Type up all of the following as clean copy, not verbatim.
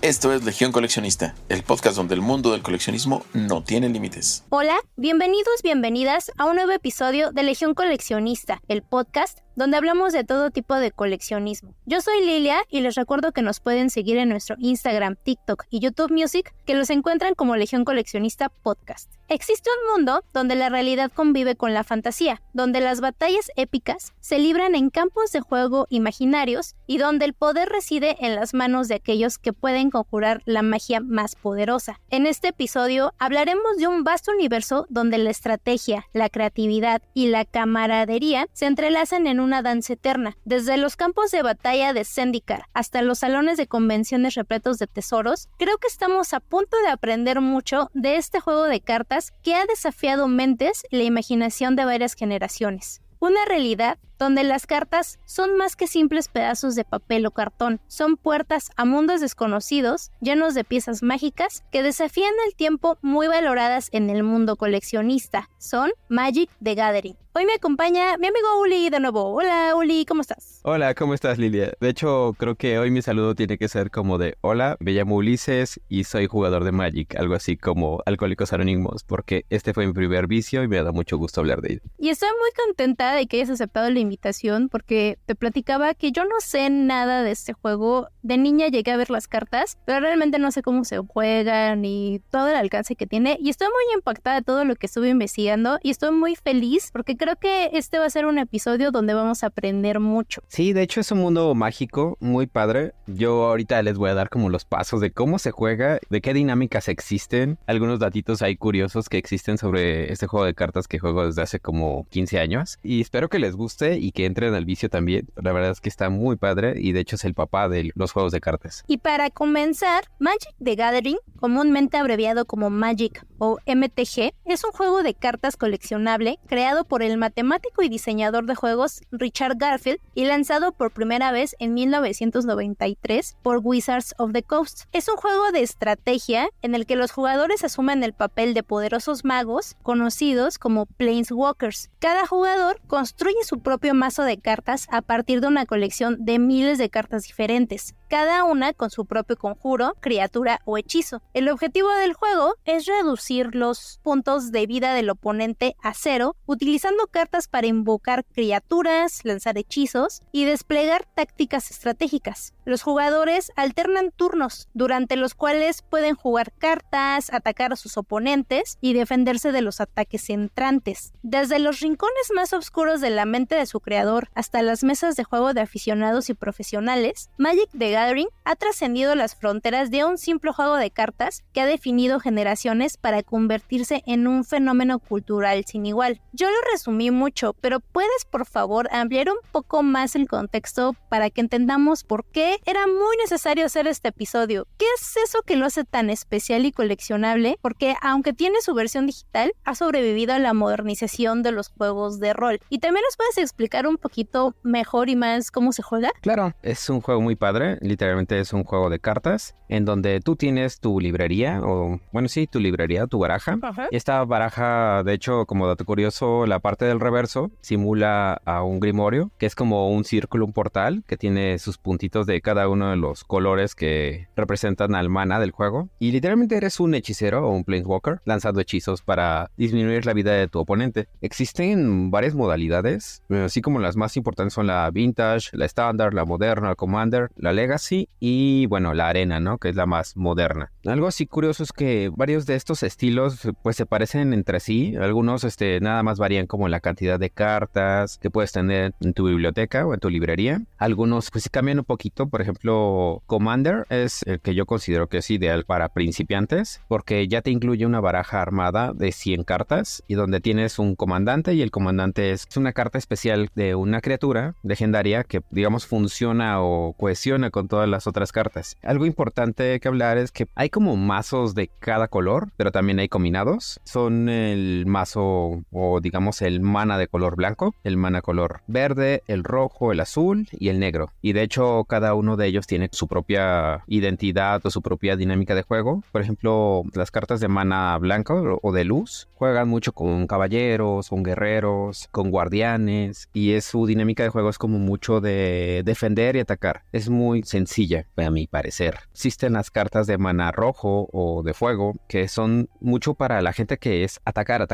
Esto es Legión Coleccionista, el podcast donde el mundo del coleccionismo no tiene límites. Hola, bienvenidos, bienvenidas a un nuevo episodio de Legión Coleccionista, el podcast donde hablamos de todo tipo de coleccionismo. Yo soy Lilia y les recuerdo que nos pueden seguir en nuestro Instagram, TikTok y YouTube Music, que los encuentran como Legión Coleccionista Podcast. Existe un mundo donde la realidad convive con la fantasía, donde las batallas épicas se libran en campos de juego imaginarios y donde el poder reside en las manos de aquellos que pueden conjurar la magia más poderosa. En este episodio hablaremos de un vasto universo donde la estrategia, la creatividad y la camaradería se entrelazan en una danza eterna, desde los campos de batalla de Zendikar hasta los salones de convenciones repletos de tesoros. Creo que estamos a punto de aprender mucho de este juego de cartas que ha desafiado mentes y la imaginación de varias generaciones. Una realidad donde las cartas son más que simples pedazos de papel o cartón, son puertas a mundos desconocidos, llenos de piezas mágicas que desafían el tiempo, muy valoradas en el mundo coleccionista. Son Magic: The Gathering. Hoy me acompaña mi amigo Uli de nuevo. Hola Uli, ¿cómo estás? Hola, ¿cómo estás, Lilia? De hecho, creo que hoy mi saludo tiene que ser como de hola, me llamo Ulises y soy jugador de Magic, algo así como Alcohólicos Anónimos, porque este fue mi primer vicio y me da mucho gusto hablar de ello. Y estoy muy contenta de que hayas aceptado la invitación porque te platicaba que yo no sé nada de este juego. De niña llegué a ver las cartas, pero realmente no sé cómo se juegan ni todo el alcance que tiene, y estoy muy impactada de todo lo que estuve investigando y estoy muy feliz porque creo que este va a ser un episodio donde vamos a aprender mucho. Sí, de hecho es un mundo mágico, muy padre. Yo ahorita les voy a dar como los pasos de cómo se juega, de qué dinámicas existen, algunos datitos ahí curiosos que existen sobre este juego de cartas que juego desde hace como 15 años. Y espero que les guste y que entren al vicio también. La verdad es que está muy padre y de hecho es el papá de los juegos de cartas. Y para comenzar, Magic: The Gathering, comúnmente abreviado como Magic o MTG, es un juego de cartas coleccionable creado por el matemático y diseñador de juegos Richard Garfield y lanzado por primera vez en 1993 por Wizards of the Coast. Es un juego de estrategia en el que los jugadores asumen el papel de poderosos magos conocidos como Planeswalkers. Cada jugador construye su propio mazo de cartas a partir de una colección de miles de cartas diferentes, cada una con su propio conjuro, criatura o hechizo. El objetivo del juego es reducir los puntos de vida del oponente a cero, utilizando cartas para invocar criaturas, lanzar hechizos y desplegar tácticas estratégicas. Los jugadores alternan turnos, durante los cuales pueden jugar cartas, atacar a sus oponentes y defenderse de los ataques entrantes. Desde los rincones más oscuros de la mente de su creador hasta las mesas de juego de aficionados y profesionales, Magic: The Gathering ha trascendido las fronteras de un simple juego de cartas que ha definido generaciones para convertirse en un fenómeno cultural sin igual. Yo lo resumí mucho, pero ¿puedes por favor ampliar un poco más el contexto para que entendamos por qué era muy necesario hacer este episodio? ¿Qué es eso que lo hace tan especial y coleccionable? Porque aunque tiene su versión digital, ha sobrevivido a la modernización de los juegos de rol. ¿Y también nos puedes explicar un poquito mejor y más cómo se juega? Claro, es un juego muy padre, literalmente es un juego de cartas en donde tú tienes tu librería, o bueno sí, tu librería, tu baraja. Ajá. Esta baraja, de hecho, como dato curioso, la parte del reverso simula a un grimorio, que es como un círculo, un portal, que tiene sus puntitos de cada uno de los colores que representan al mana del juego. Y literalmente eres un hechicero o un planeswalker lanzando hechizos para disminuir la vida de tu oponente. Existen varias modalidades, así como las más importantes son la Vintage, la Standard, la Moderna, la Commander, la Legacy y bueno, la Arena, ¿no? Que es la más moderna. Algo así curioso es que varios de estos estilos pues se parecen entre sí. Algunos nada más varían como la cantidad de cartas que puedes tener en tu biblioteca o en tu librería. Algunos pues cambian un poquito. Por ejemplo, Commander es el que yo considero que es ideal para principiantes porque ya te incluye una baraja armada de 100 cartas y donde tienes un comandante, y el comandante es una carta especial de una criatura legendaria que digamos funciona o cohesiona con todas las otras cartas. Algo importante que hablar es que hay como mazos de cada color, pero también hay combinados. Son el mazo o digamos el mana de color blanco, el mana color verde, el rojo, el azul y el negro. Y de hecho cada uno uno de ellos tiene su propia identidad o su propia dinámica de juego. Por ejemplo, las cartas de mana blanco o de luz juegan mucho con caballeros, con guerreros, con guardianes, y su dinámica de juego es como mucho de defender y atacar. Es muy sencilla, a mi parecer. Existen las cartas de mana rojo o de fuego, que son mucho para la gente que es atacar.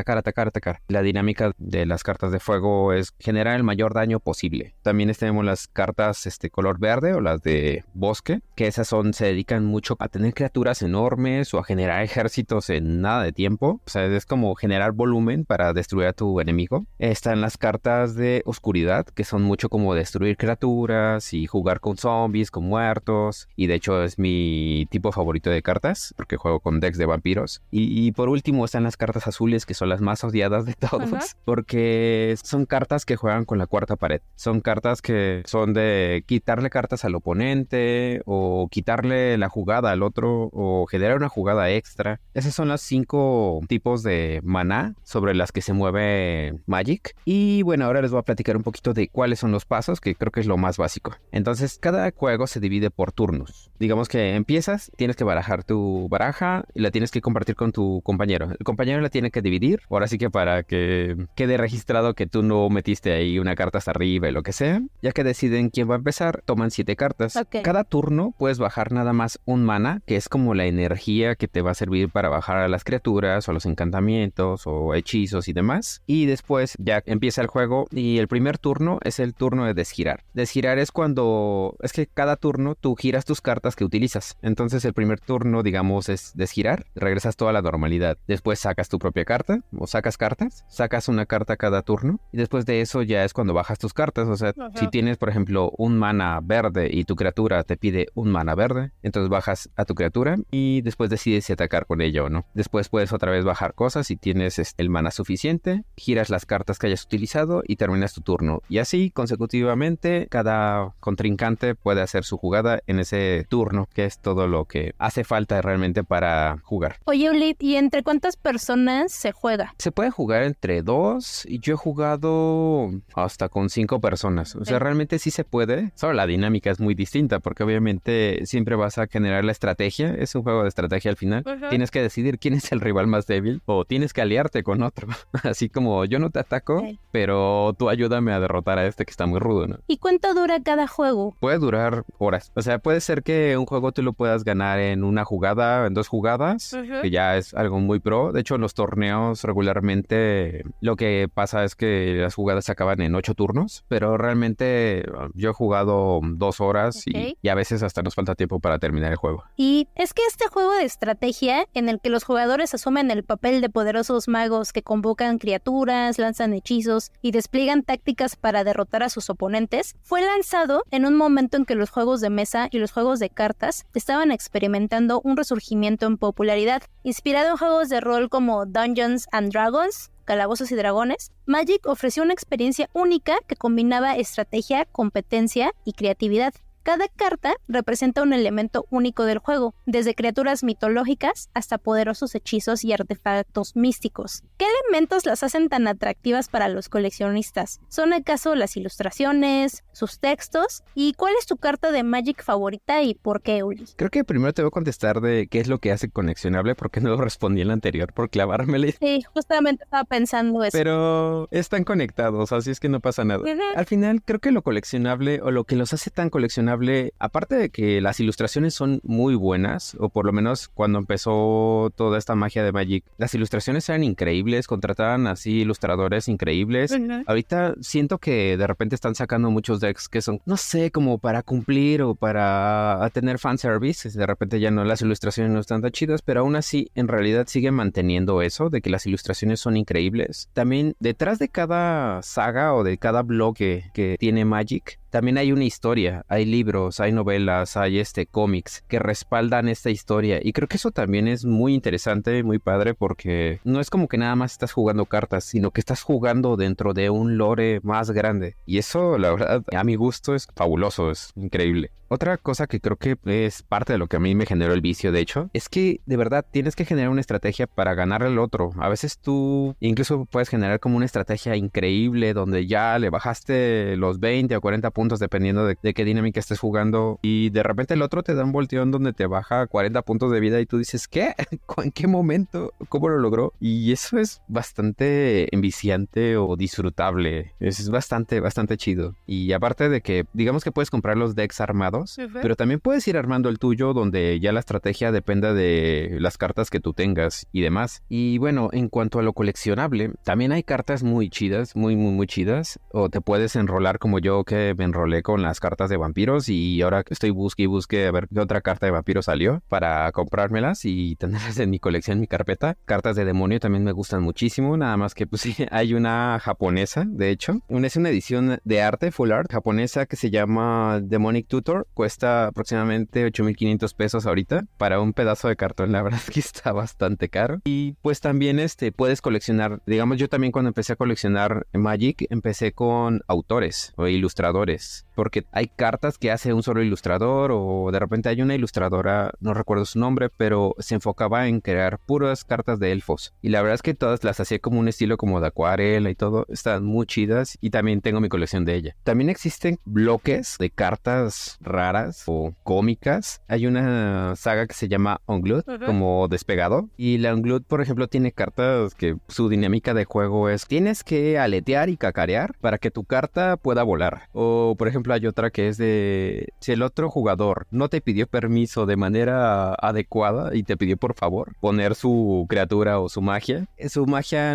La dinámica de las cartas de fuego es generar el mayor daño posible. También tenemos las cartas color verde o las de bosque, que esas se dedican mucho a tener criaturas enormes o a generar ejércitos en nada de tiempo. O sea, es como generar volumen para destruir a tu enemigo. Están las cartas de oscuridad, que son mucho como destruir criaturas y jugar con zombies, con muertos. Y de hecho es mi tipo favorito de cartas, porque juego con decks de vampiros. Y por último están las cartas azules, que son las más odiadas de todos, porque son cartas que juegan con la cuarta pared. Son cartas que son de quitarle cartas al oponente o quitarle la jugada al otro o generar una jugada extra. Esas son las 5 tipos de maná sobre las que se mueve Magic. Y bueno, ahora les voy a platicar un poquito de cuáles son los pasos, que creo que es lo más básico. Entonces, cada juego se divide por turnos. Digamos que empiezas, tienes que barajar tu baraja y la tienes que compartir con tu compañero. El compañero la tiene que dividir, ahora sí que para que quede registrado que tú no metiste ahí una carta hasta arriba y lo que sea. Ya que deciden quién va a empezar, toman 7 cartas. Okay. Cada turno puedes bajar nada más un mana, que es como la energía que te va a servir para bajar a las criaturas o a los encantamientos o hechizos y demás. Y después ya empieza el juego y el primer turno es el turno de desgirar. Desgirar es cuando... es que cada turno tú giras tus cartas que utilizas. Entonces el primer turno, digamos, es desgirar. Regresas toda la normalidad. Después sacas tu propia carta o sacas cartas. Sacas una carta cada turno. Y después de eso ya es cuando bajas tus cartas. O sea, si tienes, por ejemplo, un mana verde y tu criatura te pide un mana verde, entonces bajas a tu criatura y después decides si atacar con ella o no. Después puedes otra vez bajar cosas si tienes el mana suficiente. Giras las cartas que hayas utilizado y terminas tu turno. Y así consecutivamente cada contrincante puede hacer su jugada en ese turno, que es todo lo que hace falta realmente para jugar. Oye, Uli, ¿y entre cuántas personas se juega? Se puede jugar entre 2 y yo he jugado hasta con 5 personas. O sea, realmente sí se puede. Solo la dinámica es muy distinta porque obviamente siempre vas a generar la estrategia. Es un juego de estrategia al final. Tienes que decidir quién es el rival más débil o tienes que aliarte con otro. Así como yo no te ataco, pero tú ayúdame a derrotar a este que está muy rudo, ¿no? ¿Y cuánto dura cada juego? Puede durar horas. O sea, puede ser que un juego tú lo puedas ganar en una jugada, en 2 jugadas, que ya es algo muy pro. De hecho, en los torneos regularmente lo que pasa es que las jugadas se acaban en 8 turnos, pero realmente yo he jugado 2 horas y a veces hasta nos falta tiempo para terminar el juego. Y es que este juego de estrategia en el que los jugadores asumen el papel de poderosos magos que convocan criaturas, lanzan hechizos y despliegan tácticas para derrotar a sus oponentes, fue lanzado en un momento en que los juegos de mesa y los juegos de cartas estaban experimentando un resurgimiento en popularidad. Inspirado en juegos de rol como Dungeons and Dragons, Calabozos y Dragones, Magic ofreció una experiencia única que combinaba estrategia, competencia y creatividad. Cada carta representa un elemento único del juego, desde criaturas mitológicas hasta poderosos hechizos y artefactos místicos. ¿Qué elementos las hacen tan atractivas para los coleccionistas? ¿Son acaso las ilustraciones, sus textos? ¿Y cuál es tu carta de Magic favorita y por qué, Uli? Creo que primero te voy a contestar de qué es lo que hace coleccionable, porque no lo respondí en la anterior por clavármele. Sí, justamente estaba pensando eso. Pero están conectados, así es que no pasa nada. Al final, creo que lo coleccionable o lo que los hace tan coleccionable, aparte de que las ilustraciones son muy buenas, o por lo menos cuando empezó toda esta magia de Magic, las ilustraciones eran increíbles, contrataban así ilustradores increíbles. Ahorita siento que de repente están sacando muchos decks que son, no sé, como para cumplir o para tener fanservice. De repente ya no, las ilustraciones no están tan chidas, pero aún así en realidad siguen manteniendo eso, de que las ilustraciones son increíbles. También detrás de cada saga o de cada bloque que tiene Magic, también hay una historia, hay libros, hay novelas, hay cómics que respaldan esta historia, y creo que eso también es muy interesante, muy padre, porque no es como que nada más estás jugando cartas, sino que estás jugando dentro de un lore más grande, y eso la verdad a mi gusto es fabuloso, es increíble. Otra cosa que creo que es parte de lo que a mí me generó el vicio, de hecho, es que de verdad tienes que generar una estrategia para ganar al otro. A veces tú incluso puedes generar como una estrategia increíble donde ya le bajaste los 20 o 40% puntos dependiendo de qué dinámica estés jugando. Y de repente el otro te da un volteón donde te baja 40 puntos de vida y tú dices, ¿qué? ¿En qué momento? ¿Cómo lo logró? Y eso es bastante enviciante o disfrutable. Es bastante chido. Y aparte de que, digamos que puedes comprar los decks armados, pero también puedes ir armando el tuyo donde ya la estrategia dependa de las cartas que tú tengas y demás. Y bueno, en cuanto a lo coleccionable, también hay cartas muy chidas, muy chidas. O te puedes enrolar como yo, que me enrolé con las cartas de vampiros y ahora estoy busque y busque a ver qué otra carta de vampiro salió para comprármelas y tenerlas en mi colección, en mi carpeta. Cartas de demonio también me gustan muchísimo, nada más que pues sí, hay una japonesa, de hecho. Es una edición de arte, full art, japonesa que se llama Demonic Tutor. Cuesta aproximadamente 8,500 pesos ahorita para un pedazo de cartón. La verdad es que está bastante caro. Y pues también puedes coleccionar, digamos, yo también cuando empecé a coleccionar Magic, empecé con autores o ilustradores, porque hay cartas que hace un solo ilustrador o de repente hay una ilustradora, no recuerdo su nombre, pero se enfocaba en crear puras cartas de elfos. Y la verdad es que todas las hacía como un estilo como de acuarela y todo. Están muy chidas y también tengo mi colección de ella. También existen bloques de cartas raras o cómicas. Hay una saga que se llama Unglued, como despegado. Y la Unglued, por ejemplo, tiene cartas que su dinámica de juego es tienes que aletear y cacarear para que tu carta pueda volar. O, por ejemplo, hay otra que es de si el otro jugador no te pidió permiso de manera adecuada y te pidió por favor poner su criatura o su magia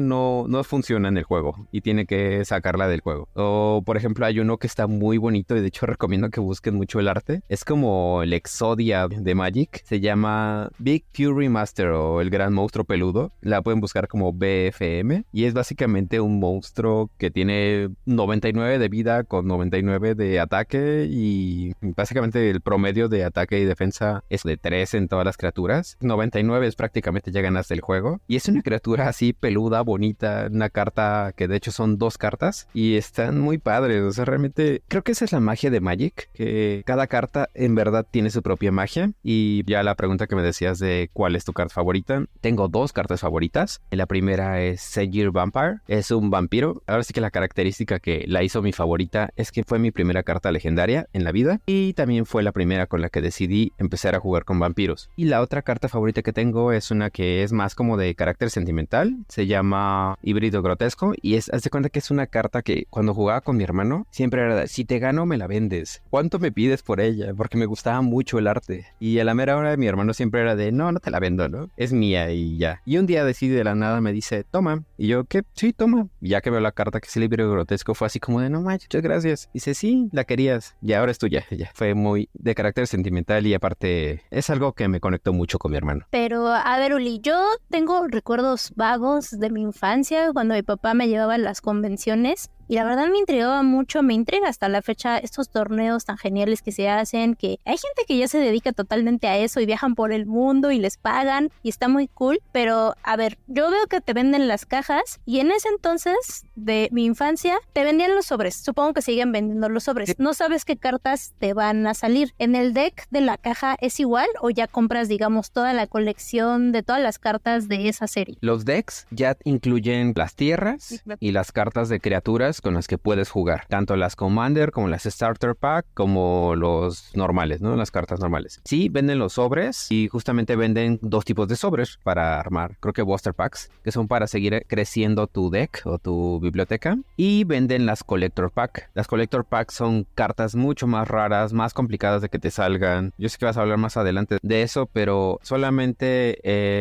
no funciona en el juego y tiene que sacarla del juego. O, por ejemplo, hay uno que está muy bonito y de hecho recomiendo que busquen mucho el arte. Es como el Exodia de Magic. Se llama Big Fury Master o el Gran Monstruo Peludo. La pueden buscar como BFM y es básicamente un monstruo que tiene 99 de vida con 99 de ataque y básicamente el promedio de ataque y defensa es de 3 en todas las criaturas. 99 es prácticamente ya ganaste el juego y es una criatura así peluda, bonita, una carta que de hecho son 2 cartas y están muy padres. O sea, realmente creo que esa es la magia de Magic, que cada carta en verdad tiene su propia magia. Y ya la pregunta que me decías de cuál es tu carta favorita, tengo 2 cartas favoritas. La primera es Sengir Vampire, es un vampiro. Ahora sí que la característica que la hizo mi favorita es que fue mi primera carta legendaria en la vida y también fue la primera con la que decidí empezar a jugar con vampiros. Y la otra carta favorita que tengo es una que es más como de carácter sentimental, se llama Híbrido Grotesco y haz de cuenta que es una carta que cuando jugaba con mi hermano siempre era de, si te gano me la vendes, ¿cuánto me pides por ella? Porque me gustaba mucho el arte. Y a la mera hora mi hermano siempre era de, no te la vendo, ¿no? Es mía y ya. Y un día decide de la nada, me dice, toma. Y yo, ¿qué? Sí, toma. Y ya que veo la carta que es el Híbrido Grotesco, fue así como de, no manches, muchas gracias. Dice, sí, la querías y ahora es tuya. Ya. Fue muy de carácter sentimental y aparte es algo que me conectó mucho con mi hermano. Pero, a ver, Uli, yo tengo recuerdos vagos de mi infancia cuando mi papá me llevaba a las convenciones. Y la verdad me intrigaba mucho, me intriga hasta la fecha estos torneos tan geniales que se hacen, que hay gente que ya se dedica totalmente a eso y viajan por el mundo y les pagan y está muy cool. Pero a ver, yo veo que te venden las cajas y en ese entonces de mi infancia te vendían los sobres. Supongo que siguen vendiendo los sobres. No sabes qué cartas te van a salir. ¿En el deck de la caja es igual o ya compras, digamos, toda la colección de todas las cartas de esa serie? Los decks ya incluyen las tierras y las cartas de criaturas con las que puedes jugar, tanto las Commander como las Starter Pack como los normales, ¿no? Las cartas normales. Sí, venden los sobres y justamente venden 2 tipos de sobres para armar, creo que Booster Packs, que son para seguir creciendo tu deck o tu biblioteca, y venden las Collector Pack. Las Collector Pack son cartas mucho más raras, más complicadas de que te salgan. Yo sé que vas a hablar más adelante de eso, pero solamente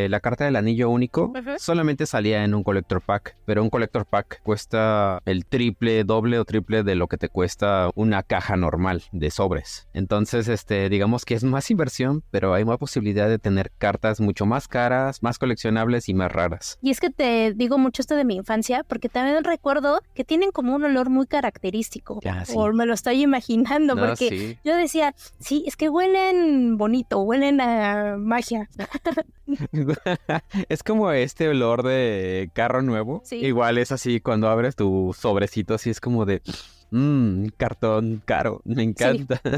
la carta del anillo único solamente salía en un Collector Pack, pero un Collector Pack cuesta el doble o triple de lo que te cuesta una caja normal de sobres. Entonces, digamos que es más inversión, pero hay más posibilidad de tener cartas mucho más caras, más coleccionables y más raras. Y es que te digo mucho esto de mi infancia, porque también recuerdo que tienen como un olor muy característico. Sí. O me lo estoy imaginando, no, porque sí. Yo decía, sí, es que huelen bonito, huelen a magia. Es como este olor de carro nuevo. Sí. Igual es así cuando abres tu sobrecito, así es como de... cartón caro, me encanta. Sí.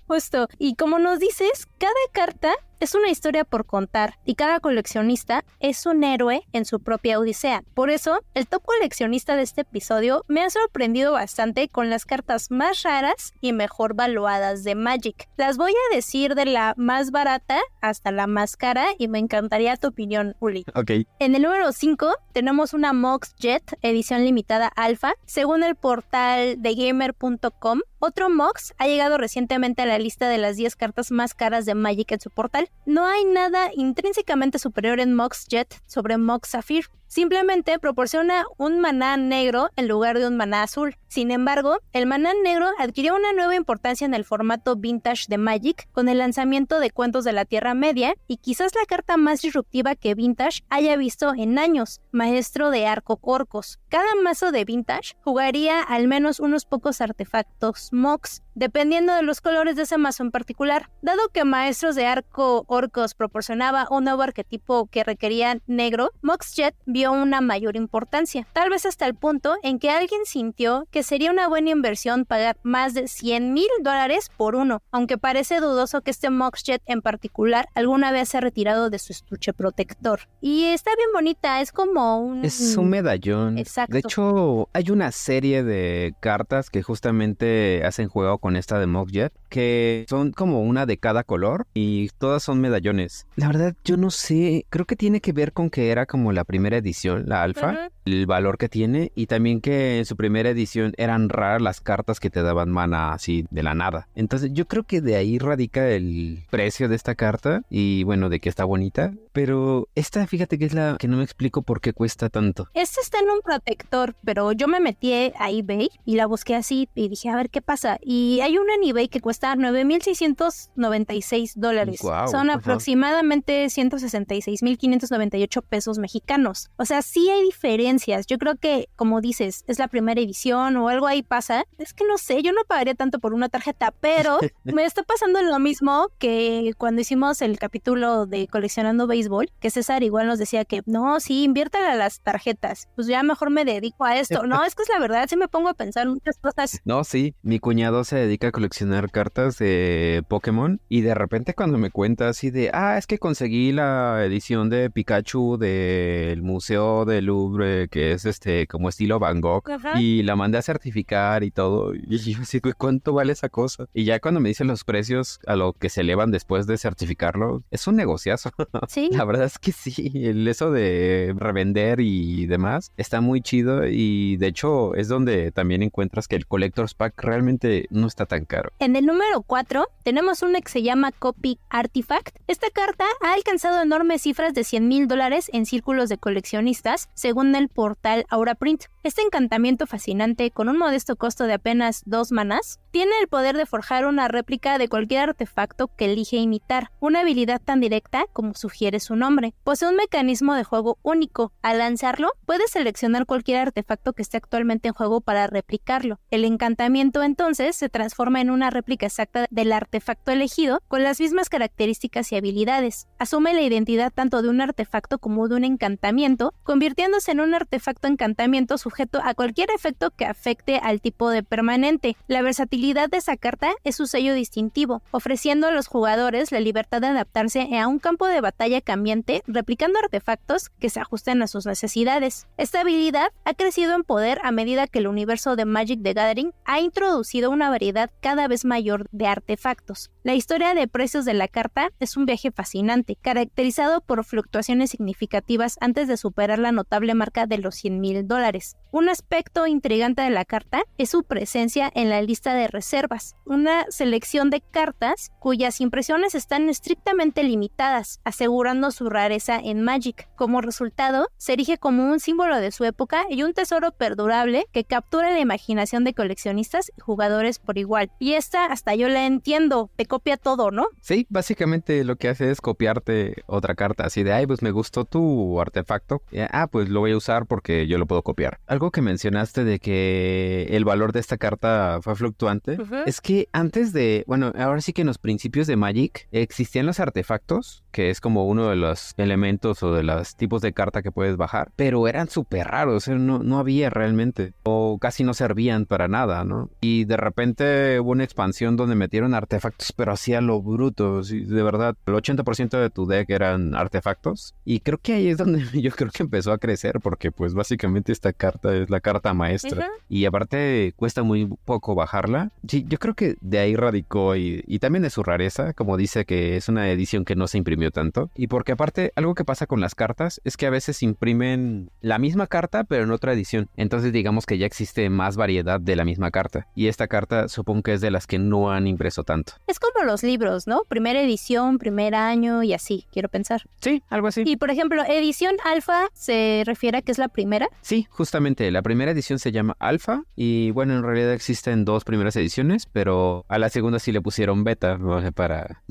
Justo. Y como nos dices, cada carta es una historia por contar y cada coleccionista es un héroe en su propia odisea. Por eso, el top coleccionista de este episodio me ha sorprendido bastante con las cartas más raras y mejor valuadas de Magic. Las voy a decir de la más barata hasta la más cara y me encantaría tu opinión, Uli. Ok. En el número 5 tenemos una Mox Jet edición limitada alfa. Según el portal TheGamer.com, otro Mox ha llegado recientemente a la lista de las 10 cartas más caras de Magic en su portal. No hay nada intrínsecamente superior en Mox Jet sobre Mox Sapphire. Simplemente proporciona un maná negro en lugar de un maná azul. Sin embargo, el maná negro adquirió una nueva importancia en el formato vintage de Magic con el lanzamiento de Cuentos de la Tierra Media y quizás la carta más disruptiva que Vintage haya visto en años, Maestro de Arco Orcos. Cada mazo de Vintage jugaría al menos unos pocos artefactos Mox, dependiendo de los colores de ese mazo en particular. Dado que Maestros de Arco Orcos proporcionaba un nuevo arquetipo que requería negro, Mox Jet vio una mayor importancia, tal vez hasta el punto en que alguien sintió que sería una buena inversión pagar más de $100,000 por uno, aunque parece dudoso que este Mox Jet en particular alguna vez se ha retirado de su estuche protector. Y está bien bonita, es como un... Es un medallón. Exacto. De hecho, hay una serie de cartas que justamente hacen juego con esta de Mox Jet, que son como una de cada color y todas son medallones. La verdad, yo no sé, creo que tiene que ver con que era como la primera edición, la alfa, el valor que tiene, y también que en su primera edición eran raras las cartas que te daban mana así de la nada. Entonces yo creo que de ahí radica el precio de esta carta y bueno, de que está bonita, pero esta fíjate que es la que no me explico por qué cuesta tanto. Este está en un protector, pero yo me metí a eBay y la busqué así y dije a ver qué pasa, y hay una en eBay que cuesta $9,696. Wow, son aproximadamente 166,598 pesos mexicanos. O sea, sí hay diferencias. Yo creo que, como dices, es la primera edición o algo ahí pasa. Es que no sé, yo no pagaría tanto por una tarjeta, pero me está pasando lo mismo que cuando hicimos el capítulo de Coleccionando Béisbol, que César igual nos decía que no, sí, inviértale a las tarjetas. Pues ya mejor me dedico a esto. No, es que es la verdad, sí me pongo a pensar muchas cosas. No, sí, mi cuñado se dedica a coleccionar cartas de Pokémon y de repente cuando me cuenta así de, es que conseguí la edición de Pikachu del Museo del Louvre, que es como estilo Van Gogh, Ajá. y la mandé a certificar y todo, y yo así, ¿cuánto vale esa cosa? Y ya cuando me dicen los precios a lo que se elevan después de certificarlo, es un negociazo. Sí. La verdad es que sí, eso de revender y demás está muy chido, y de hecho es donde también encuentras que el Collector's Pack realmente no está tan caro. En el número 4 tenemos una que se llama Copy Artifact. Esta carta ha alcanzado enormes cifras de $100,000 en círculos de coleccionistas, según el portal Auraprint. Este encantamiento fascinante, con un modesto costo de apenas 2 manás, tiene el poder de forjar una réplica de cualquier artefacto que elige imitar, una habilidad tan directa como sugiere su nombre. Posee un mecanismo de juego único. Al lanzarlo, puedes seleccionar cualquier artefacto que esté actualmente en juego para replicarlo. El encantamiento entonces se transforma en una réplica exacta del artefacto elegido con las mismas características y habilidades. Asume la identidad tanto de un artefacto como de un encantamiento, convirtiéndose en un artefacto encantamiento sujeto a cualquier efecto que afecte al tipo de permanente. La versatilidad de esa carta es su sello distintivo, ofreciendo a los jugadores la libertad de adaptarse a un campo de batalla cambiante, replicando artefactos que se ajusten a sus necesidades. Esta habilidad ha crecido en poder a medida que el universo de Magic the Gathering ha introducido una variedad cada vez mayor de artefactos. La historia de precios de la carta es un viaje fascinante, caracterizado por fluctuaciones significativas antes de superar la notable marca de los $100,000. Un aspecto intrigante de la carta es su presencia en la lista de reservas, una selección de cartas cuyas impresiones están estrictamente limitadas, asegurando su rareza en Magic. Como resultado, se erige como un símbolo de su época y un tesoro perdurable que captura la imaginación de coleccionistas y jugadores por igual. Y esta, hasta yo la entiendo, te copia todo, ¿no? Sí, básicamente lo que hace es copiarte otra carta, así de, pues me gustó tu artefacto, pues lo voy a usar porque yo lo puedo copiar. Algo que mencionaste de que el valor de esta carta fue fluctuante, es que antes de, ahora sí que en los principios de Magic existían los artefactos que es como uno de los elementos o de los tipos de carta que puedes bajar, pero eran súper raros, no había realmente, o casi no servían para nada, ¿no? Y de repente hubo una expansión donde metieron artefactos, pero hacía lo bruto, sí, de verdad, el 80% de tu deck eran artefactos, y creo que ahí es donde yo creo que empezó a crecer, porque pues básicamente esta carta es la carta maestra, y aparte cuesta muy poco bajarla. Sí, yo creo que de ahí radicó, y también de su rareza, como dice que es una edición que no se imprimió tanto, y porque aparte algo que pasa con las cartas es que a veces imprimen la misma carta pero en otra edición, entonces digamos que ya existe más variedad de la misma carta, y esta carta supongo que es de las que no han impreso tanto. Es como los libros, ¿no? Primera edición, primer año y así, quiero pensar. Sí, algo así. Y por ejemplo, edición alfa se refiere a que es la primera. Sí, justamente, la primera edición se llama alfa, y bueno, en realidad existen 2 primeras ediciones, pero a la segunda sí le pusieron beta, ¿no? Para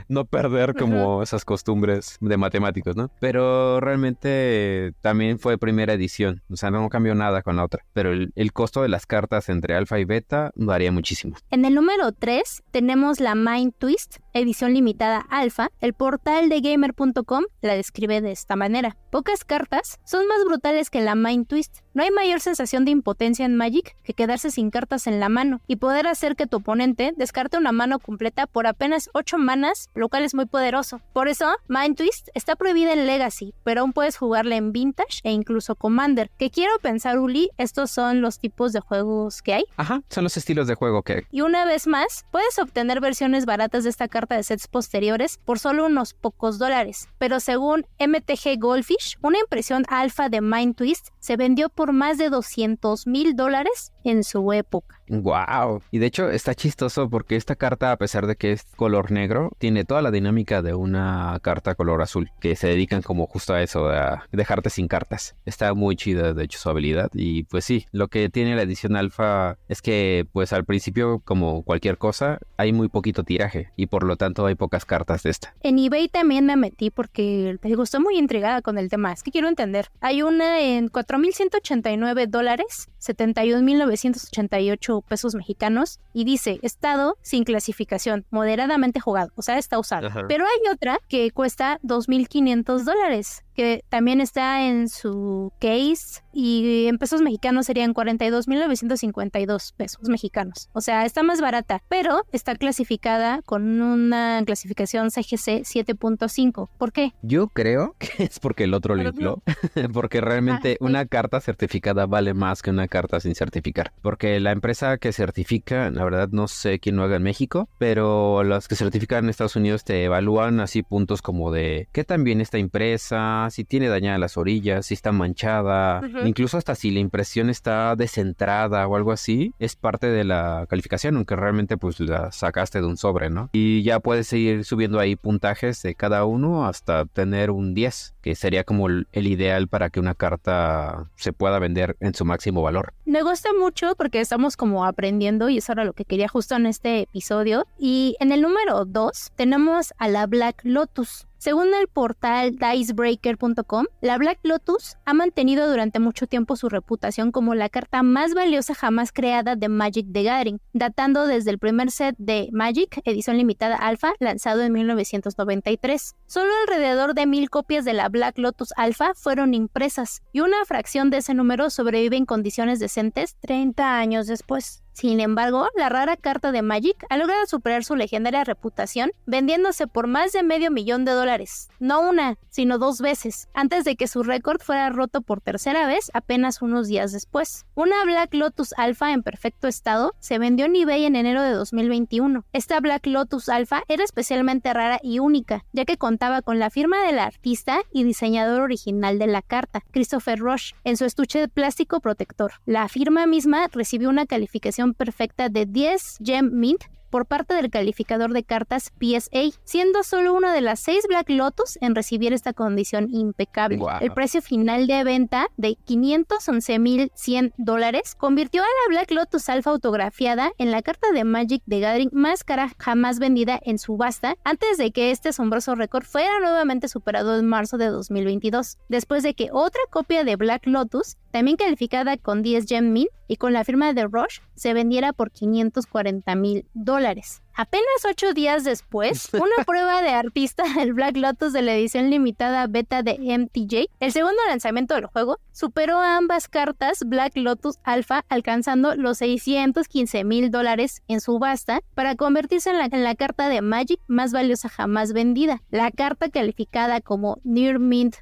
no perder como esas costumbres de matemáticos, ¿no? Pero realmente también fue primera edición, o sea, no cambió nada con la otra, pero el costo de las cartas entre alfa y beta varía muchísimo. En el número 3 tenemos la Mind Twist, edición limitada alfa. El portal de gamer.com la describe de esta manera: pocas cartas son más brutales que la Mind Twist. No hay mayor sensación de impotencia en Magic que quedarse sin cartas en la mano y poder hacer que tu oponente descarte una mano completa por apenas 8 manas, lo cual es muy poderoso. Por eso, Mind Twist está prohibida en Legacy, pero aún puedes jugarla en Vintage e incluso Commander. Que quiero pensar, Uli, estos son los tipos de juegos que hay. Ajá, son los estilos de juego que hay. Y una vez más, puedes obtener versiones baratas de esta carta de sets posteriores por solo unos pocos dólares. Pero según MTG Goldfish, una impresión alfa de Mind Twist se vendió por más de $200,000 en su época. ¡Wow! Y de hecho está chistoso porque esta carta, a pesar de que es color negro, tiene toda la dinámica de una carta color azul, que se dedican como justo a eso, a dejarte sin cartas. Está muy chida, de hecho, su habilidad. Y pues sí, lo que tiene la edición alfa es que pues al principio, como cualquier cosa, hay muy poquito tiraje y por lo tanto hay pocas cartas de esta. En eBay también me metí porque me gustó, muy intrigada con el tema. Es que quiero entender. Hay una en $4,189, 71,988 pesos mexicanos, y dice: estado sin clasificación, moderadamente jugado, o sea, está usado. Ajá. Pero hay otra que cuesta $2,500, que también está en su case, y en pesos mexicanos serían 42,952 pesos mexicanos. O sea, está más barata, pero está clasificada con una clasificación CGC 7.5. ¿Por qué? Yo creo que es porque el otro lo infló. Porque realmente una carta certificada vale más que una carta sin certificar. Porque la empresa que certifica, la verdad no sé quién lo haga en México, pero las que certifican en Estados Unidos te evalúan así puntos como de qué tan bien está impresa, si tiene dañadas las orillas, si está manchada, incluso hasta si la impresión está descentrada o algo así, es parte de la calificación, aunque realmente pues la sacaste de un sobre, ¿no? Y ya puedes seguir subiendo ahí puntajes de cada uno hasta tener un 10, que sería como el ideal para que una carta se pueda vender en su máximo valor. Me gusta mucho porque estamos como aprendiendo, y eso era lo que quería justo en este episodio. Y en el número 2 tenemos a la Black Lotus. Según el portal Dicebreaker.com, la Black Lotus ha mantenido durante mucho tiempo su reputación como la carta más valiosa jamás creada de Magic the Gathering, datando desde el primer set de Magic, edición limitada alfa, lanzado en 1993. Solo alrededor de 1,000 copias de la Black Lotus alfa fueron impresas, y una fracción de ese número sobrevive en condiciones decentes 30 años después. Sin embargo, la rara carta de Magic ha logrado superar su legendaria reputación, vendiéndose por más de $500,000, no una, sino 2 veces, antes de que su récord fuera roto por tercera vez apenas unos días después. Una Black Lotus Alpha en perfecto estado se vendió en eBay en enero de 2021. Esta Black Lotus Alpha era especialmente rara y única, ya que contaba con la firma del artista y diseñador original de la carta, Christopher Rush, en su estuche de plástico protector. La firma misma recibió una calificación perfecta de 10 Gem Mint por parte del calificador de cartas PSA, siendo solo una de las 6 Black Lotus en recibir esta condición impecable. Wow. El precio final de venta de $511,100 convirtió a la Black Lotus Alpha autografiada en la carta de Magic the Gathering más cara jamás vendida en subasta, antes de que este asombroso récord fuera nuevamente superado en marzo de 2022, después de que otra copia de Black Lotus, también calificada con 10 Gem Mint y con la firma de Rush, se vendiera por $540,000. Apenas 8 días después, una prueba de artista del Black Lotus de la edición limitada beta de MTJ, el segundo lanzamiento del juego, superó a ambas cartas Black Lotus Alpha, alcanzando los $615,000 en subasta para convertirse en la carta de Magic más valiosa jamás vendida. La carta calificada como Near Mint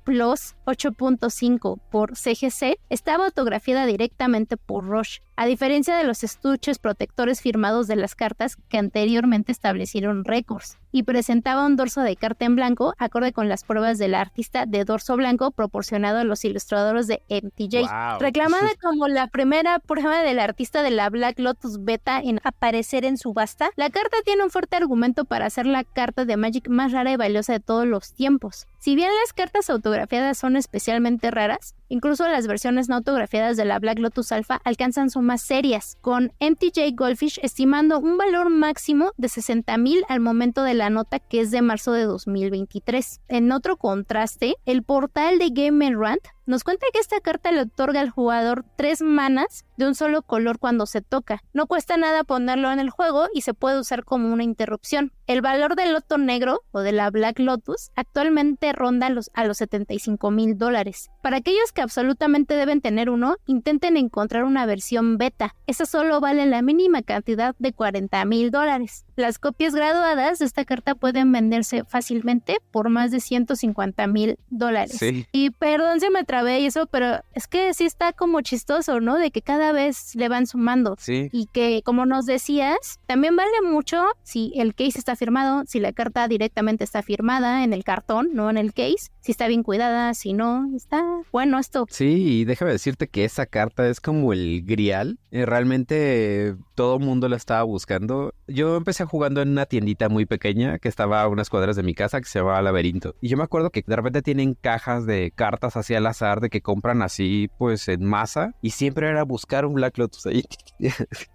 Plus 8.5 por CGC estaba autografiada directamente por Roche, a diferencia de los estuches protectores firmados de las cartas que anteriormente establecieron récords, y presentaba un dorso de carta en blanco acorde con las pruebas del artista de dorso blanco proporcionado a los ilustradores de MTJ. Wow. Reclamada como la primera prueba del artista de la Black Lotus beta en aparecer en subasta, la carta tiene un fuerte argumento para ser la carta de Magic más rara y valiosa de todos los tiempos. Si bien las cartas autografiadas son especialmente raras, incluso las versiones no autografiadas de la Black Lotus Alpha alcanzan sumas serias, con MTJ Goldfish estimando un valor máximo de $60,000 al momento de la nota, que es de marzo de 2023. En otro contraste, el portal de Game Rant nos cuenta que esta carta le otorga al jugador 3 manas de un solo color cuando se toca. No cuesta nada ponerlo en el juego y se puede usar como una interrupción. El valor del loto negro o de la Black Lotus actualmente ronda a los $75,000. Para aquellos que absolutamente deben tener uno, intenten encontrar una versión beta. Esa solo vale la mínima cantidad de $40,000. Las copias graduadas de esta carta pueden venderse fácilmente por más de $150,000. Sí. Y perdón si me trabé y eso, pero es que sí está como chistoso, ¿no? De que cada vez le van sumando. Sí. Y que, como nos decías, también vale mucho si el case está firmado, si la carta directamente está firmada en el cartón, no en el case, si está bien cuidada, si no, está bueno esto. Sí, y déjame decirte que esa carta es como el grial. Realmente todo el mundo la estaba buscando. Yo empecé jugando en una tiendita muy pequeña que estaba a unas cuadras de mi casa que se llamaba Laberinto. Y yo me acuerdo que de repente tienen cajas de cartas así al azar de que compran así pues en masa. Y siempre era buscar un Black Lotus ahí.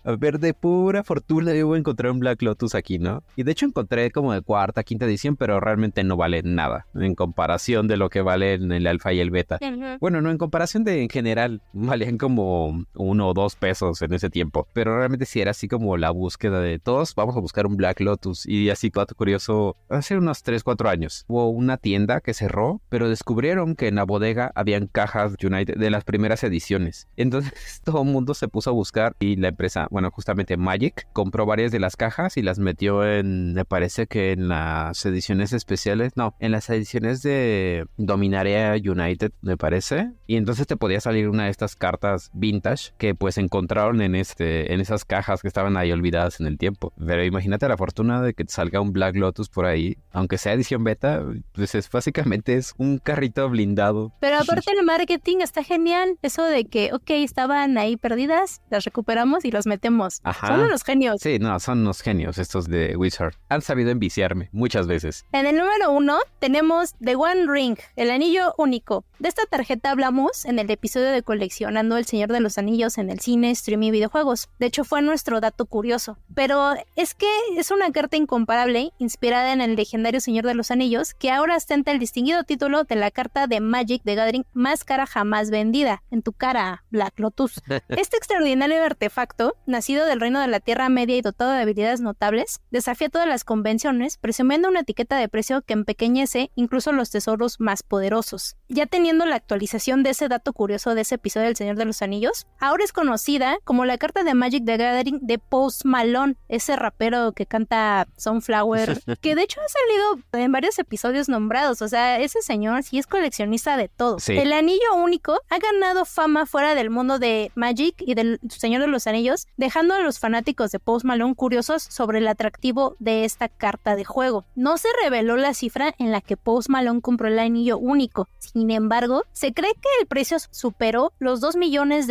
A ver, de pura fortuna yo voy a encontrar un Black Lotus aquí, ¿no? Y de hecho encontré como de cuarta, quinta edición, pero realmente no vale nada en comparación de lo que vale en el alfa y el beta. Bueno, no, en comparación de en general, valían como 1 o 2 pesos en ese tiempo. Pero realmente sí era así como la búsqueda de todos, vamos a buscar un Black Lotus. Y así, dato curioso, hace unos 3-4 años hubo una tienda que cerró, pero descubrieron que en la bodega habían cajas United de las primeras ediciones. Entonces todo el mundo se puso a buscar y la empresa, bueno, justamente Magic, compró varias de las cajas y las metió en, me parece que en las ediciones especiales, no, en las ediciones de Dominaria United, me parece. Y entonces te podía salir una de estas cartas vintage que pues encontraron en esas cajas que estaban ahí olvidadas en el tiempo. Pero imagínate la fortuna de que te salga un Black Lotus por ahí, aunque sea edición beta, pues básicamente es un carrito blindado. Pero aparte el marketing está genial, eso de que, ok, estaban ahí perdidas, las recuperamos y las metemos. Ajá. Son unos genios. Sí, no, son unos genios estos de Wizard. Han sabido enviciarme muchas veces. En el número 1 tenemos The One Ring, el anillo único. De esta tarjeta hablamos en el episodio de Coleccionando El Señor de los Anillos en el cine, streaming y videojuegos. De hecho fue nuestro dato curioso. Pero es que es una carta incomparable, inspirada en el legendario Señor de los Anillos, que ahora ostenta el distinguido título de la carta de Magic the Gathering más cara jamás vendida. En tu cara, Black Lotus. Este extraordinario artefacto, nacido del reino de la Tierra Media y dotado de habilidades notables, desafía todas las convenciones, presumiendo una etiqueta de precio que empequeñece incluso los tesoros más poderosos. Ya teniendo la actualización de ese dato curioso de ese episodio del Señor de los Anillos, ahora es conocida como la carta de Magic the Gathering de Post Malone, ese rapero que canta Sunflower, que de hecho ha salido en varios episodios nombrados. O sea, ese señor sí es coleccionista de todo. Sí. El anillo único ha ganado fama fuera del mundo de Magic y del Señor de los Anillos, dejando a los fanáticos de Post Malone curiosos sobre el atractivo de esta carta de juego. No se reveló la cifra en la que Post Malone compró el anillo único. Sin embargo, se cree que el precio superó los $2 millones,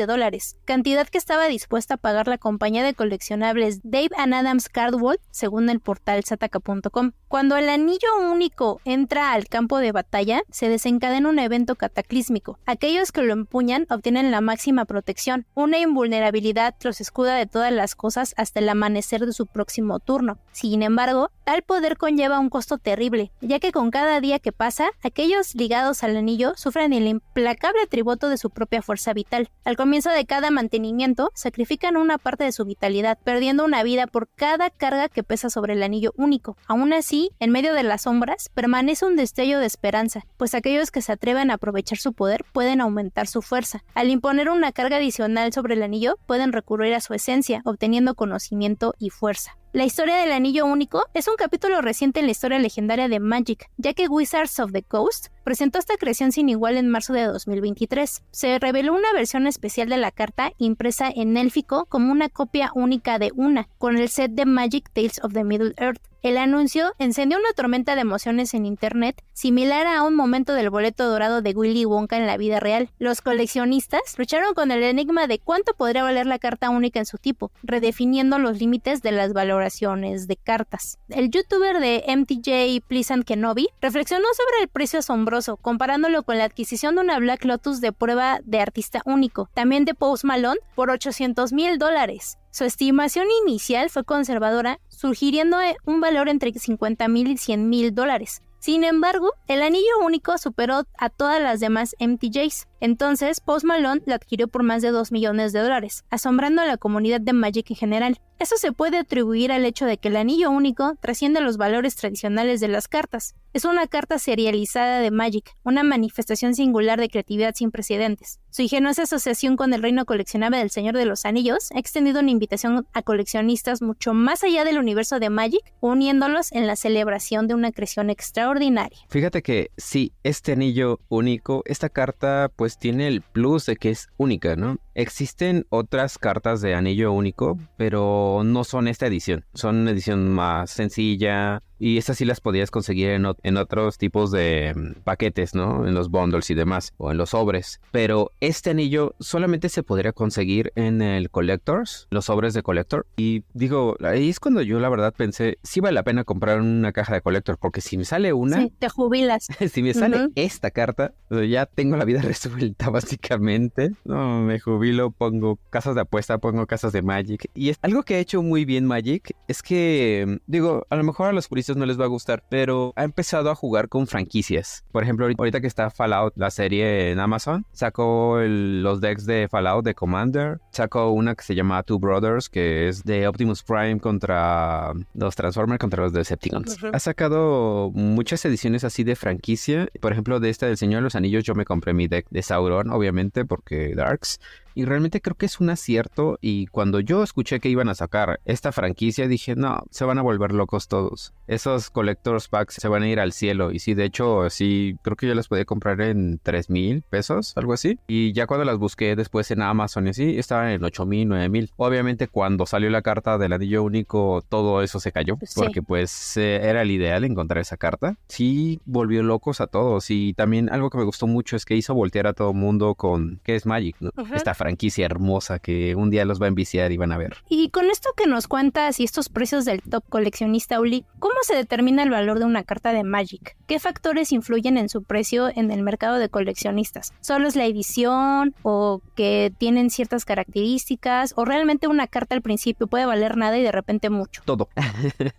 cantidad que estaba dispuesta a pagar la compañía de coleccionables Dave and Adams Cardwell, según el portal Sataka.com. Cuando el anillo único entra al campo de batalla, se desencadena un evento cataclísmico. Aquellos que lo empuñan obtienen la máxima protección, una invulnerabilidad que los escuda de todas las cosas hasta el amanecer de su próximo turno. Sin embargo, tal poder conlleva un costo terrible, ya que con cada día que pasa, aquellos ligados al anillo sufren el implacable tributo de su propia fuerza vital. Al comienzo de cada mantenimiento, sacrifican una parte de su vitalidad, perdiendo una vida por cada carga que pesa sobre el anillo único. Aún así, en medio de las sombras, permanece un destello de esperanza, pues aquellos que se atreven a aprovechar su poder pueden aumentar su fuerza. Al imponer una carga adicional sobre el anillo, pueden recurrir a su esencia, obteniendo conocimiento y fuerza. La historia del anillo único es un capítulo reciente en la historia legendaria de Magic, ya que Wizards of the Coast presentó esta creación sin igual en marzo de 2023. Se reveló una versión especial de la carta impresa en élfico como una copia única de una, con el set de Magic Tales of the Middle Earth. El anuncio encendió una tormenta de emociones en internet, similar a un momento del boleto dorado de Willy Wonka en la vida real. Los coleccionistas lucharon con el enigma de cuánto podría valer la carta única en su tipo, redefiniendo los límites de las valoraciones de cartas. El youtuber de MTJ Pleasant Kenobi reflexionó sobre el precio asombroso, comparándolo con la adquisición de una Black Lotus de prueba de artista único, también de Post Malone, por $800,000. Su estimación inicial fue conservadora, sugiriendo un valor entre $50,000 y $100,000. Sin embargo, el anillo único superó a todas las demás MTJs. Entonces, Post Malone la adquirió por más de $2 millones, asombrando a la comunidad de Magic en general. Eso se puede atribuir al hecho de que el anillo único trasciende los valores tradicionales de las cartas. Es una carta serializada de Magic, una manifestación singular de creatividad sin precedentes. Su ingeniosa asociación con el reino coleccionable del Señor de los Anillos ha extendido una invitación a coleccionistas mucho más allá del universo de Magic, uniéndolos en la celebración de una creación extraordinaria. Fíjate que sí, este anillo único, esta carta pues tiene el plus de que es única, ¿no? Existen otras cartas de anillo único, pero no son esta edición. Son una edición más sencilla y estas sí las podías conseguir en otros tipos de paquetes, ¿no? En los bundles y demás, o en los sobres. Pero este anillo solamente se podría conseguir en el Collectors, los sobres de Collector. Y digo, ahí es cuando yo la verdad pensé, sí vale la pena comprar una caja de Collector, porque si me sale una... Sí, te jubilas. Si me sale esta carta, ya tengo la vida resuelta básicamente. No, me jubilo, pongo casas de apuesta, pongo casas de Magic. Y es algo que ha hecho muy bien Magic, es que, digo, a lo mejor a los puristas no les va a gustar, pero ha empezado a jugar con franquicias. Por ejemplo, ahorita que está Fallout, la serie en Amazon, sacó los decks de Fallout de Commander, sacó una que se llama Two Brothers, que es de Optimus Prime contra los Transformers, contra los Decepticons. Ha sacado muchas ediciones así de franquicia. Por ejemplo, de esta del Señor de los Anillos, yo me compré mi deck de Sauron, obviamente, porque Darks. Y realmente creo que es un acierto, y cuando yo escuché que iban a sacar esta franquicia dije, no, se van a volver locos todos. Esos Collector's Packs se van a ir al cielo. Y sí, de hecho, sí, creo que yo las podía comprar en $3,000, algo así. Y ya cuando las busqué después en Amazon y así, estaban en $8,000, $9,000. Obviamente cuando salió la carta del anillo único, todo eso se cayó. Sí. Porque pues era el ideal encontrar esa carta. Sí, volvió locos a todos. Y también algo que me gustó mucho es que hizo voltear a todo mundo con ¿qué es Magic? ¿No? Esta franquicia hermosa que un día los va a enviciar y van a ver. Y con esto que nos cuentas y estos precios del top coleccionista, Uli, ¿cómo se determina el valor de una carta de Magic? ¿Qué factores influyen en su precio en el mercado de coleccionistas? ¿Solo es la edición o que tienen ciertas características o realmente una carta al principio puede valer nada y de repente mucho? Todo.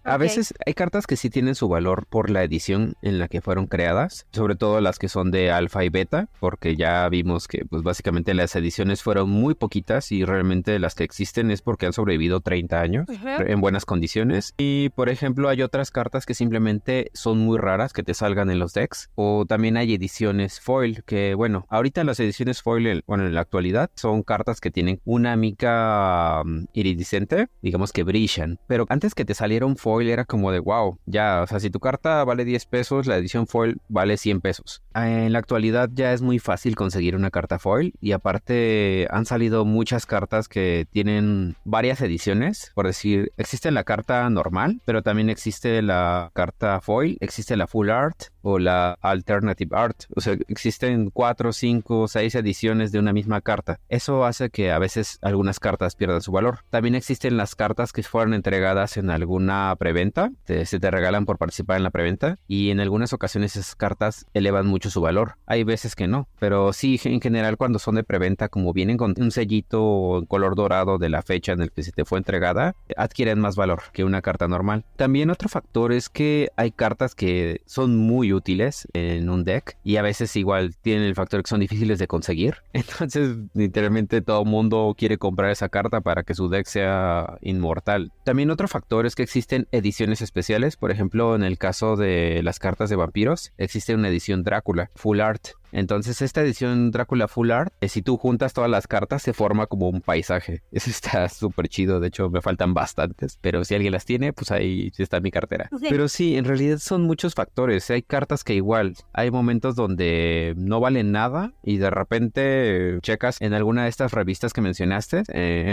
A veces hay cartas que sí tienen su valor por la edición en la que fueron creadas, sobre todo las que son de alfa y beta, porque ya vimos que pues básicamente las ediciones fueron muy poquitas y realmente las que existen es porque han sobrevivido 30 años en buenas condiciones. Y por ejemplo hay otras cartas que simplemente son muy raras que te salgan en los decks, o también hay ediciones foil que bueno, ahorita las ediciones foil, bueno, en la actualidad son cartas que tienen una mica iridiscente, digamos que brillan, pero antes que te saliera un foil era como de wow, ya, o sea, si tu carta vale $10, la edición foil vale $100. En la actualidad ya es muy fácil conseguir una carta foil, y aparte han salido muchas cartas que tienen varias ediciones. Por decir, existe la carta normal, pero también existe la carta foil, existe la full art o la alternative art. O sea, existen 4, 5, 6 ediciones de una misma carta. Eso hace que a veces algunas cartas pierdan su valor. También existen las cartas que fueron entregadas en alguna preventa, se te regalan por participar en la preventa, y en algunas ocasiones esas cartas elevan mucho su valor. Hay veces que no, pero sí, en general cuando son de preventa, como vienen vienen con un sellito en color dorado de la fecha en el que se te fue entregada, adquieren más valor que una carta normal. También otro factor es que hay cartas que son muy útiles en un deck y a veces igual tienen el factor que son difíciles de conseguir. Entonces, literalmente todo el mundo quiere comprar esa carta para que su deck sea inmortal. También otro factor es que existen ediciones especiales. Por ejemplo, en el caso de las cartas de vampiros, existe una edición Drácula Full Art. Entonces esta edición Drácula Full Art, si tú juntas todas las cartas, se forma como un paisaje. Eso está súper chido. De hecho, me faltan bastantes, pero si alguien las tiene, pues ahí está mi cartera. Sí. Pero sí, en realidad son muchos factores. Hay cartas que igual, hay momentos donde no valen nada y de repente checas en alguna de estas revistas que mencionaste,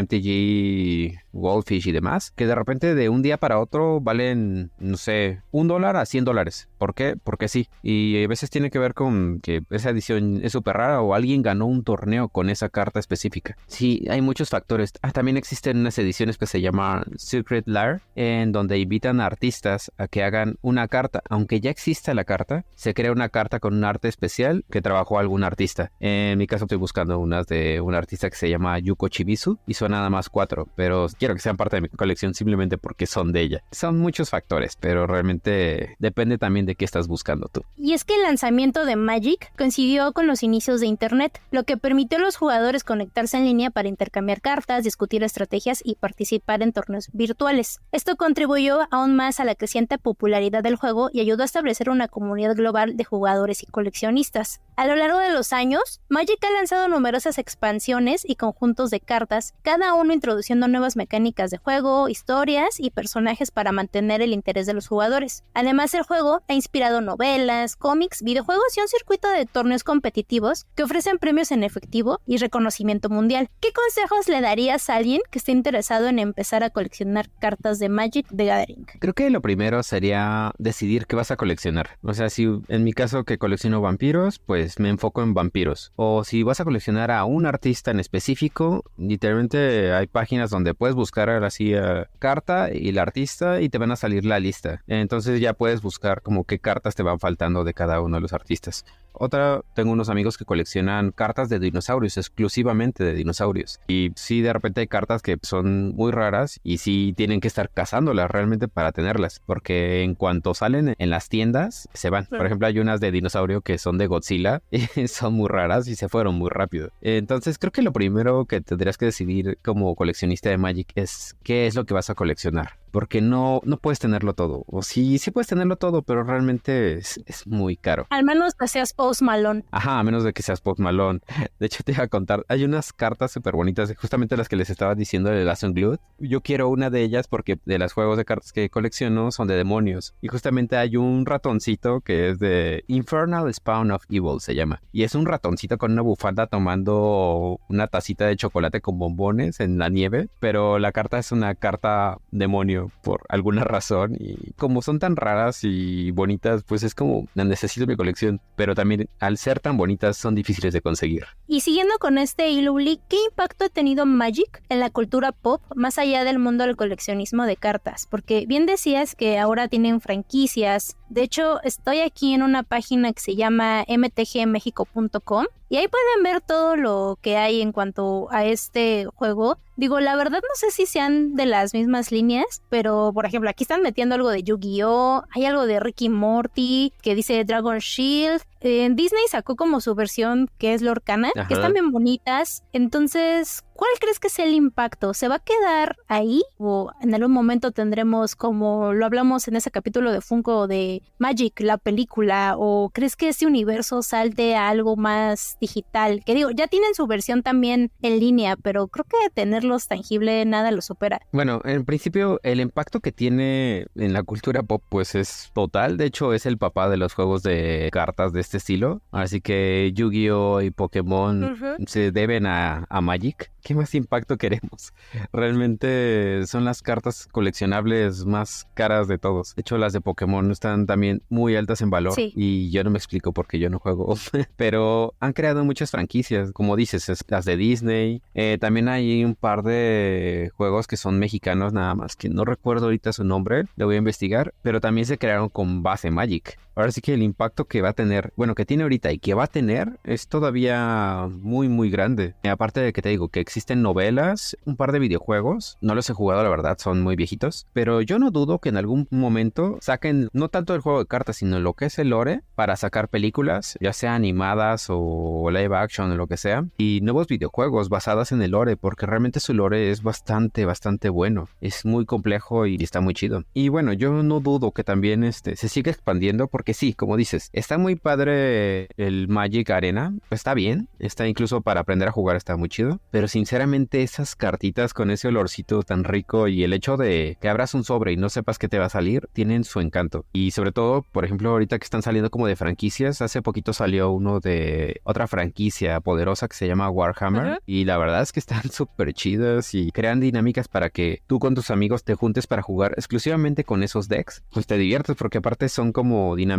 MTG, Goldfish y demás, que de repente de un día para otro valen, no sé, $1 a $100. ¿Por qué? Porque sí. Y a veces tiene que ver con que esa edición es súper rara o alguien ganó un torneo con esa carta específica. Sí, hay muchos factores. También existen unas ediciones que se llaman Secret Lair, en donde invitan a artistas a que hagan una carta. Aunque ya exista la carta, se crea una carta con un arte especial que trabajó algún artista. En mi caso estoy buscando unas de un artista que se llama Yuko Chibizu y son nada más 4, pero quiero que sean parte de mi colección simplemente porque son de ella. Son muchos factores, pero realmente depende también de qué estás buscando tú. Y es que el lanzamiento de Magic coincidió con los inicios de Internet, lo que permitió a los jugadores conectarse en línea para intercambiar cartas, discutir estrategias y participar en torneos virtuales. Esto contribuyó aún más a la creciente popularidad del juego y ayudó a establecer una comunidad global de jugadores y coleccionistas. A lo largo de los años, Magic ha lanzado numerosas expansiones y conjuntos de cartas, cada uno introduciendo nuevas mecánicas de juego, historias y personajes para mantener el interés de los jugadores. Además, el juego ha inspirado novelas, cómics, videojuegos y un circuito de torneos competitivos que ofrecen premios en efectivo y reconocimiento mundial. ¿Qué consejos le darías a alguien que esté interesado en empezar a coleccionar cartas de Magic the Gathering? Creo que lo primero sería decidir qué vas a coleccionar. O sea, si en mi caso que colecciono vampiros, pues me enfoco en vampiros. O si vas a coleccionar a un artista en específico, literalmente hay páginas donde puedes buscar así carta y el artista y te van a salir la lista. Entonces ya puedes buscar como qué cartas te van faltando de cada uno de los artistas. Otra, tengo unos amigos que coleccionan cartas de dinosaurios, exclusivamente de dinosaurios. Y sí, de repente hay cartas que son muy raras y sí tienen que estar cazándolas realmente para tenerlas. Porque en cuanto salen en las tiendas, se van. Por ejemplo, hay unas de dinosaurio que son de Godzilla y son muy raras y se fueron muy rápido. Entonces creo que lo primero que tendrías que decidir como coleccionista de Magic es qué es lo que vas a coleccionar. Porque no puedes tenerlo todo. O sí puedes tenerlo todo, pero realmente es muy caro. Al menos que seas Post Malone. Ajá, a menos de que seas Post Malone. De hecho, te iba a contar, hay unas cartas súper bonitas, justamente las que les estaba diciendo de Last Unglued. Yo quiero una de ellas porque de los juegos de cartas que colecciono son de demonios. Y justamente hay un ratoncito que es de Infernal Spawn of Evil, se llama. Y es un ratoncito con una bufanda tomando una tacita de chocolate con bombones en la nieve. Pero la carta es una carta demonio por alguna razón, y como son tan raras y bonitas, pues es como la necesito en mi colección, pero también al ser tan bonitas son difíciles de conseguir. Y siguiendo con este hilo, Uli, ¿qué impacto ha tenido Magic en la cultura pop más allá del mundo del coleccionismo de cartas? Porque bien decías que ahora tienen franquicias. De hecho, estoy aquí en una página que se llama mtgmexico.com y ahí pueden ver todo lo que hay en cuanto a este juego. Digo, la verdad no sé si sean de las mismas líneas, pero por ejemplo aquí están metiendo algo de Yu-Gi-Oh, hay algo de Rick y Morty que dice Dragon Shield. Disney sacó como su versión que es Lorcana, que están bien bonitas. Entonces, ¿cuál crees que es el impacto? ¿Se va a quedar ahí? ¿O en algún momento tendremos, como lo hablamos en ese capítulo de Funko, de Magic, la película? ¿O crees que ese universo salte a algo más digital? Que digo, ya tienen su versión también en línea, pero creo que tenerlos tangible nada lo supera. Bueno, en principio el impacto que tiene en la cultura pop pues es total. De hecho es el papá de los juegos de cartas de este estilo. Así que Yu-Gi-Oh y Pokémon se deben a Magic. ¿Qué más impacto queremos? Realmente son las cartas coleccionables más caras de todos. De hecho, las de Pokémon están también muy altas en valor. Sí. Y yo no me explico por qué yo no juego. Pero han creado creado muchas franquicias, como dices, las de Disney. También hay un par de juegos que son mexicanos nada más, que no recuerdo ahorita su nombre, lo voy a investigar, pero también se crearon con base Magic. Ahora sí que el impacto que va a tener, bueno, que tiene ahorita y que va a tener es todavía muy, muy grande. Y aparte de que te digo que existen novelas, un par de videojuegos, no los he jugado, la verdad, son muy viejitos, pero yo no dudo que en algún momento saquen no tanto el juego de cartas, sino lo que es el lore para sacar películas, ya sea animadas o live action o lo que sea, y nuevos videojuegos basadas en el lore, porque realmente su lore es bastante, bastante bueno. Es muy complejo y está muy chido. Y bueno, yo no dudo que también se siga expandiendo, porque sí, como dices, está muy padre el Magic Arena, está bien, está incluso para aprender a jugar, está muy chido, pero sinceramente esas cartitas con ese olorcito tan rico y el hecho de que abras un sobre y no sepas qué te va a salir, tienen su encanto. Y sobre todo, por ejemplo, ahorita que están saliendo como de franquicias, hace poquito salió uno de otra franquicia poderosa que se llama Warhammer, y la verdad es que están súper chidas y crean dinámicas para que tú con tus amigos te juntes para jugar exclusivamente con esos decks, pues te diviertes, porque aparte son como dinámicas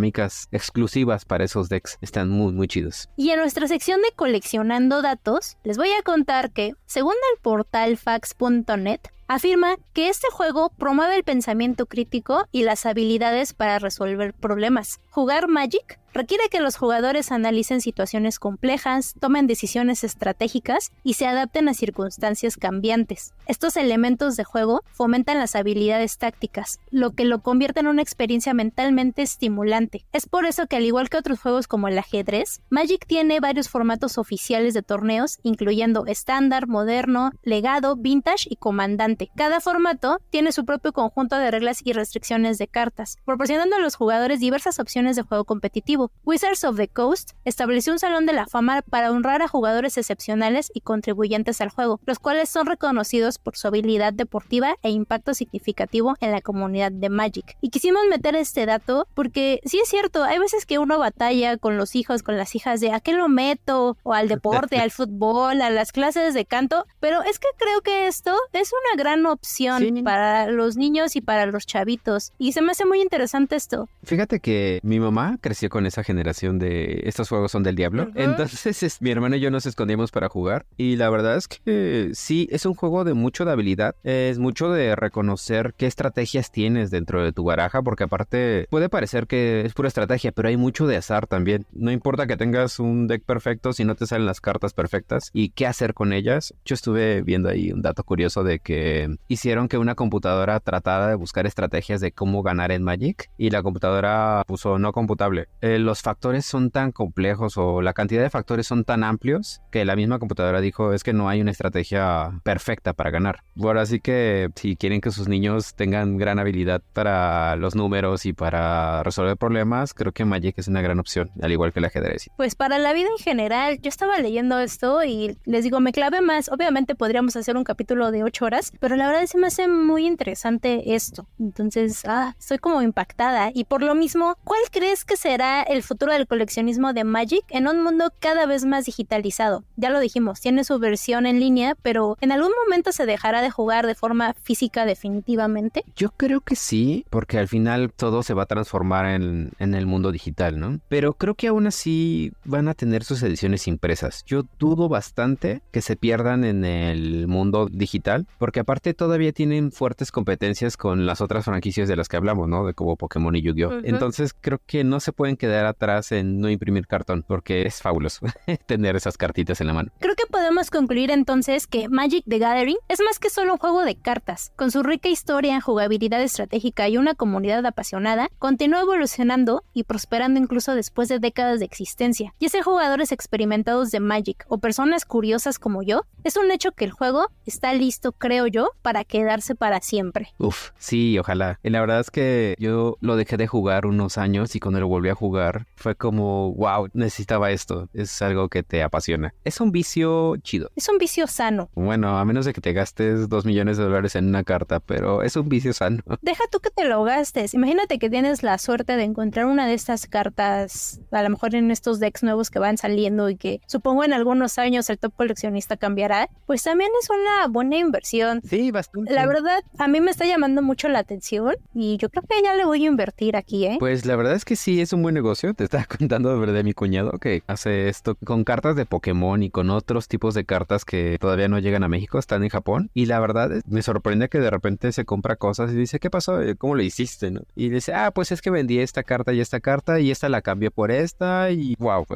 exclusivas para esos decks, están muy, muy chidos. Y en nuestra sección de coleccionando datos, les voy a contar que, según el portal fax.net, afirma que este juego promueve el pensamiento crítico y las habilidades para resolver problemas. Jugar Magic requiere que los jugadores analicen situaciones complejas, tomen decisiones estratégicas y se adapten a circunstancias cambiantes. Estos elementos de juego fomentan las habilidades tácticas, lo que lo convierte en una experiencia mentalmente estimulante. Es por eso que, al igual que otros juegos como el ajedrez, Magic tiene varios formatos oficiales de torneos, incluyendo estándar, moderno, legado, vintage y comandante. Cada formato tiene su propio conjunto de reglas y restricciones de cartas, proporcionando a los jugadores diversas opciones de juego competitivo. Wizards of the Coast estableció un salón de la fama para honrar a jugadores excepcionales y contribuyentes al juego, los cuales son reconocidos por su habilidad deportiva e impacto significativo en la comunidad de Magic. Y quisimos meter este dato porque sí es cierto, hay veces que uno batalla con los hijos, con las hijas de ¿a qué lo meto? O al deporte, al fútbol, a las clases de canto, pero es que creo que esto es una gran opción para los niños y para los chavitos, y se me hace muy interesante esto. Fíjate que mi mamá creció con esa generación de estos juegos son del diablo, entonces mi hermano y yo nos escondíamos para jugar, y la verdad es que sí, es un juego de mucho de habilidad, es mucho de reconocer qué estrategias tienes dentro de tu baraja, porque aparte puede parecer que es pura estrategia, pero hay mucho de azar también. No importa que tengas un deck perfecto si no te salen las cartas perfectas y qué hacer con ellas. Yo estuve viendo ahí un dato curioso de que hicieron que una computadora tratara de buscar estrategias de cómo ganar en Magic, y la computadora puso no computable. Los factores son tan complejos, o la cantidad de factores son tan amplios, que la misma computadora dijo es que no hay una estrategia perfecta para ganar. Bueno, así que si quieren que sus niños tengan gran habilidad para los números y para resolver problemas, creo que Magic es una gran opción, al igual que el ajedrez. Pues para la vida en general, yo estaba leyendo esto y les digo, me clavé más. Obviamente podríamos hacer un capítulo de 8 horas, pero la verdad se me hace muy interesante esto. Entonces, estoy como impactada. Y por lo mismo, ¿cuál crees que será el futuro del coleccionismo de Magic en un mundo cada vez más digitalizado? Ya lo dijimos, tiene su versión en línea, pero ¿en algún momento se dejará de jugar de forma física definitivamente? Yo creo que sí, porque al final todo se va a transformar en el mundo digital, ¿no? Pero creo que aún así van a tener sus ediciones impresas. Yo dudo bastante que se pierdan en el mundo digital, porque aparte todavía tienen fuertes competencias con las otras franquicias de las que hablamos, ¿no? De como Pokémon y Yu-Gi-Oh! Entonces creo que no se pueden quedar atrás en no imprimir cartón, porque es fabuloso tener esas cartitas en la mano. Creo que podemos concluir entonces que Magic the Gathering es más que solo un juego de cartas. Con su rica historia, jugabilidad estratégica y una comunidad apasionada, continúa evolucionando y prosperando incluso después de décadas de existencia. Y ser jugadores experimentados de Magic o personas curiosas como yo, es un hecho que el juego está listo, creo yo, para quedarse para siempre. Uf, sí, ojalá. Y la verdad es que yo lo dejé de jugar unos años y cuando lo volví a jugar fue como, wow, necesitaba esto. Es algo que te apasiona. Es un vicio chido. Es un vicio sano. Bueno, a menos de que te gastes $2 millones en una carta, pero es un vicio sano. Deja tú que te lo gastes. Imagínate que tienes la suerte de encontrar una de estas cartas, a lo mejor en estos decks nuevos que van saliendo y que supongo en algunos años el top coleccionista cambiará. Pues también es una buena inversión. Sí, bastante. La verdad, a mí me está llamando mucho la atención y yo creo que ya le voy a invertir aquí, ¿eh? Pues la verdad es que sí, es un buen negocio. negocio. Te estaba contando de mi cuñado que hace esto con cartas de Pokémon y con otros tipos de cartas que todavía no llegan a México, están en Japón. Y la verdad me sorprende que de repente se compra cosas y dice, ¿qué pasó? ¿Cómo lo hiciste? ¿No? Y dice, pues es que vendí esta carta y esta la cambié por esta y wow,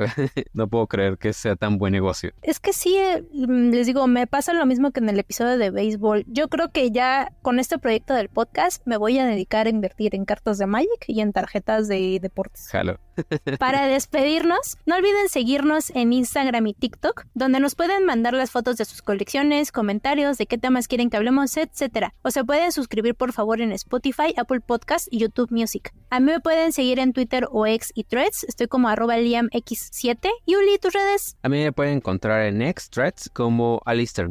no puedo creer que sea tan buen negocio. Es que sí, les digo, me pasa lo mismo que en el episodio de béisbol. Yo creo que ya con este proyecto del podcast me voy a dedicar a invertir en cartas de Magic y en tarjetas de deportes. Jalo. Para despedirnos, no olviden seguirnos en Instagram y TikTok, donde nos pueden mandar las fotos de sus colecciones, comentarios, de qué temas quieren que hablemos, etcétera. O se pueden suscribir por favor en Spotify, Apple Podcast y YouTube Music. A mí me pueden seguir en Twitter o X y Threads, estoy como @liamx7. Y Uli, ¿tus redes? A mí me pueden encontrar en X, Threads como Alistair-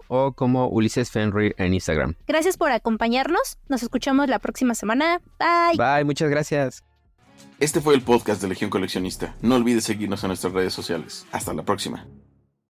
o como Ulises Fenrir en Instagram. Gracias por acompañarnos, nos escuchamos la próxima semana. Bye. Bye, muchas gracias. Este fue el podcast de Legión Coleccionista. No olvides seguirnos en nuestras redes sociales. Hasta la próxima.